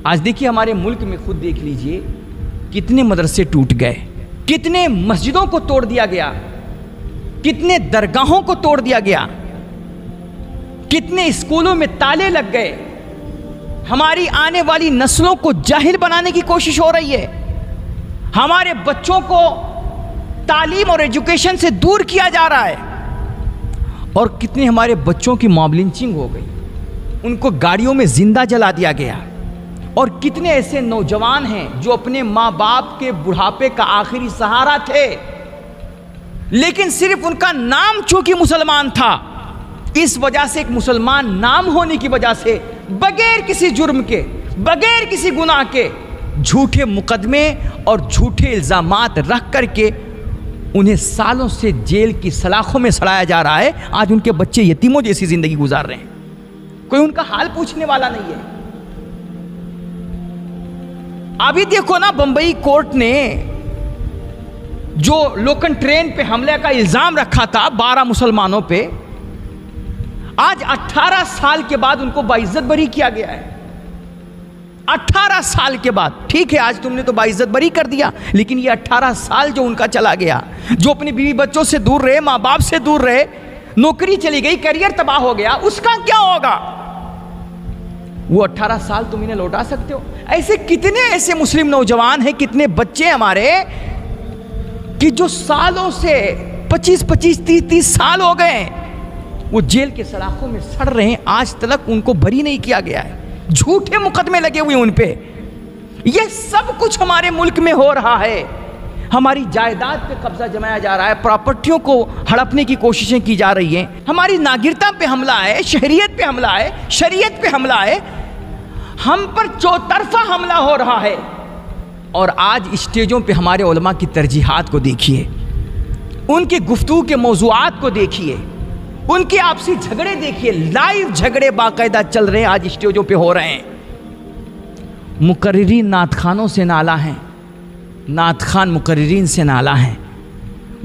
आज देखिए हमारे मुल्क में खुद देख लीजिए कितने मदरसे टूट गए, कितने मस्जिदों को तोड़ दिया गया, कितने दरगाहों को तोड़ दिया गया, कितने स्कूलों में ताले लग गए। हमारी आने वाली नस्लों को जाहिल बनाने की कोशिश हो रही है। हमारे बच्चों को तालीम और एजुकेशन से दूर किया जा रहा है। और कितने हमारे बच्चों की मॉब लिंचिंग हो गई, उनको गाड़ियों में जिंदा जला दिया गया। और कितने ऐसे नौजवान हैं जो अपने माँ बाप के बुढ़ापे का आखिरी सहारा थे, लेकिन सिर्फ उनका नाम चूंकि मुसलमान था, इस वजह से, एक मुसलमान नाम होने की वजह से, बगैर किसी जुर्म के, बगैर किसी गुनाह के झूठे मुकदमे और झूठे इल्जामात रख करके उन्हें सालों से जेल की सलाखों में सड़ाया जा रहा है। आज उनके बच्चे यतीमों जैसी जिंदगी गुजार रहे हैं, कोई उनका हाल पूछने वाला नहीं है। अभी देखो ना, बंबई कोर्ट ने जो लोकल ट्रेन पे हमले का इल्जाम रखा था 12 मुसलमानों पे, आज 18 साल के बाद उनको बाइज्जत बरी किया गया है। 18 साल के बाद। ठीक है, आज तुमने तो बाइज्जत बरी कर दिया, लेकिन ये 18 साल जो उनका चला गया, जो अपने बीवी बच्चों से दूर रहे, माँ बाप से दूर रहे, नौकरी चली गई, करियर तबाह हो गया, उसका क्या होगा? वो 18 साल तुम इन्हें लौटा सकते हो? ऐसे कितने ऐसे मुस्लिम नौजवान हैं, कितने बच्चे हमारे कि जो सालों से 25-25, 30-30 साल हो गए, वो जेल के सलाखों में सड़ रहे हैं, आज तक उनको बरी नहीं किया गया है, झूठे मुकदमे लगे हुए उन पे। ये सब कुछ हमारे मुल्क में हो रहा है। हमारी जायदाद पे कब्जा जमाया जा रहा है, प्रॉपर्टियों को हड़पने की कोशिशें की जा रही हैं, हमारी नागरिकता पे हमला है, शहरियत पे हमला है, शरीयत पे हमला है, हम पर चौतरफा हमला हो रहा है। और आज स्टेजों पे हमारे उलमा की तरजीहात को देखिए, उनकी गुफ्तगू के मौज़ूआत को देखिए, उनके आपसी झगड़े देखिए, लाइव झगड़े बाकायदा चल रहे हैं, आज स्टेजों पे हो रहे हैं। मुकर्रिरीन नात खानों से नाला हैं, नात खान मुकर्रिरीन से नाला हैं।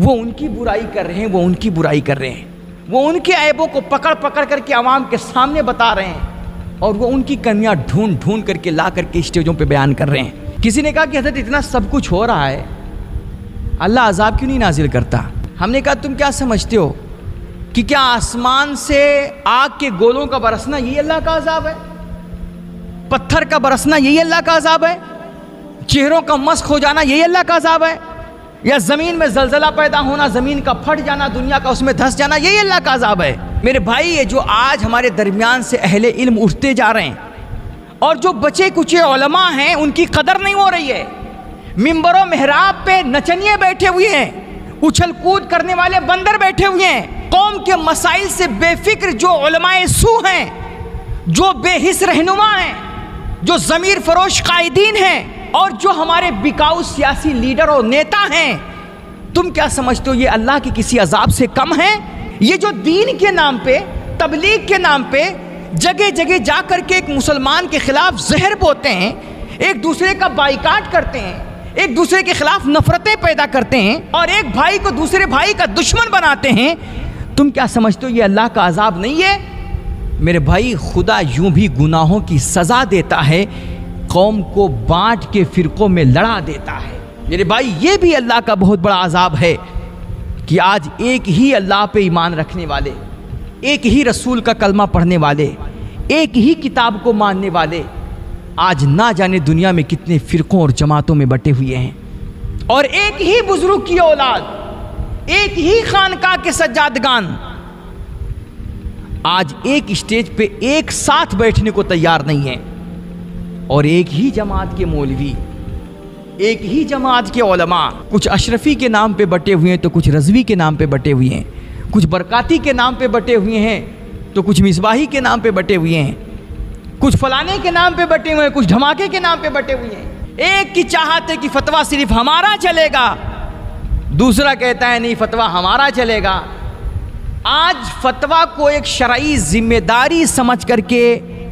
वो उनकी बुराई कर रहे हैं, वो उनकी बुराई कर रहे हैं, वो उनके ऐबों को पकड़ पकड़ करके आवाम के सामने बता रहे हैं, और वो उनकी कमियां ढूंढ ढूंढ करके ला करके स्टेजों पे बयान कर रहे हैं। किसी ने कहा कि हज़रत इतना सब कुछ हो रहा है, अल्लाह अजाब क्यों नहीं नाजिल करता? हमने कहा तुम क्या समझते हो कि क्या आसमान से आग के गोलों का बरसना यही अल्लाह का अजाब है? पत्थर का बरसना यही अल्लाह का अजाब है? चेहरों का मस्क हो जाना यही अल्लाह का अजाब है? या ज़मीन में जलजला पैदा होना, ज़मीन का फट जाना, दुनिया का उसमें धंस जाना, यही अल्लाह का अजाब है? मेरे भाई, ये जो आज हमारे दरमियान से अहले इल्म उठते जा रहे हैं, और जो बचे कुचे उलमा हैं, उनकी कदर नहीं हो रही है। मिंबरों मेहराब पे नचनिए बैठे हुए हैं, उछल कूद करने वाले बंदर बैठे हुए हैं। कौम के मसाइल से बेफिक्र जो उलमाए सू हैं, जो बेहिस रहनुमा हैं, जो ज़मीर फरोश कायदीन हैं, और जो हमारे बिकाऊ सियासी लीडर और नेता हैं, तुम क्या समझते हो ये अल्लाह के किसी अजाब से कम है? ये जो दीन के नाम पे, तबलीग के नाम पे जगह जगह जा करके एक मुसलमान के खिलाफ जहर बोते हैं, एक दूसरे का बाइकाट करते हैं, एक दूसरे के खिलाफ नफरतें पैदा करते हैं, और एक भाई को दूसरे भाई का दुश्मन बनाते हैं, तुम क्या समझते हो ये अल्लाह का अजाब नहीं है? मेरे भाई, खुदा यूं भी गुनाहों की सज़ा देता है, कौम को बांट के फिरकों में लड़ा देता है। मेरे भाई, ये भी अल्लाह का बहुत बड़ा अजाब है कि आज एक ही अल्लाह पे ईमान रखने वाले, एक ही रसूल का कलमा पढ़ने वाले, एक ही किताब को मानने वाले आज ना जाने दुनिया में कितने फ़िरक़ों और जमातों में बटे हुए हैं, और एक ही बुजुर्ग की औलाद, एक ही खानका के सज्जादगान आज एक स्टेज पे एक साथ बैठने को तैयार नहीं है। और एक ही जमात के मौलवी, एक ही जमात के उलमा, कुछ अशरफी के नाम पे बटे हुए हैं, तो कुछ रज़वी के नाम पे बटे हुए हैं, कुछ बरकाती के नाम पे बटे हुए हैं, तो कुछ मिसबाही के नाम पे बटे हुए हैं, कुछ फलाने के नाम पे बटे हुए हैं, कुछ धमाके के नाम पे बटे हुए हैं। एक की चाहत है कि फतवा सिर्फ हमारा चलेगा, दूसरा कहता है नहीं, फतवा हमारा चलेगा। आज फतवा को एक शरई जिम्मेदारी समझ करके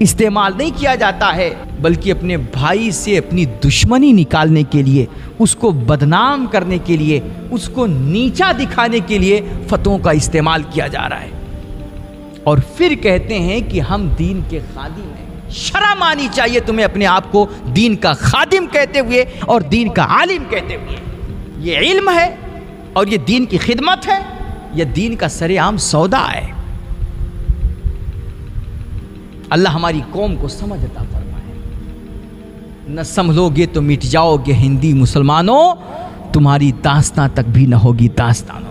इस्तेमाल नहीं किया जाता है, बल्कि अपने भाई से अपनी दुश्मनी निकालने के लिए, उसको बदनाम करने के लिए, उसको नीचा दिखाने के लिए फतवों का इस्तेमाल किया जा रहा है। और फिर कहते हैं कि हम दीन के खादिम हैं। शर्म आनी चाहिए तुम्हें अपने आप को दीन का खादिम कहते हुए और दीन का आलिम कहते हुए। ये इल्म है और ये दीन की खिदमत है, ये दीन का सरेआम सौदा है। अल्लाह हमारी कौम को समझ अता फरमाए। न संभलोगे तो मिट जाओगे हिंदी मुसलमानों, तुम्हारी दास्तां तक भी न होगी दास्तान।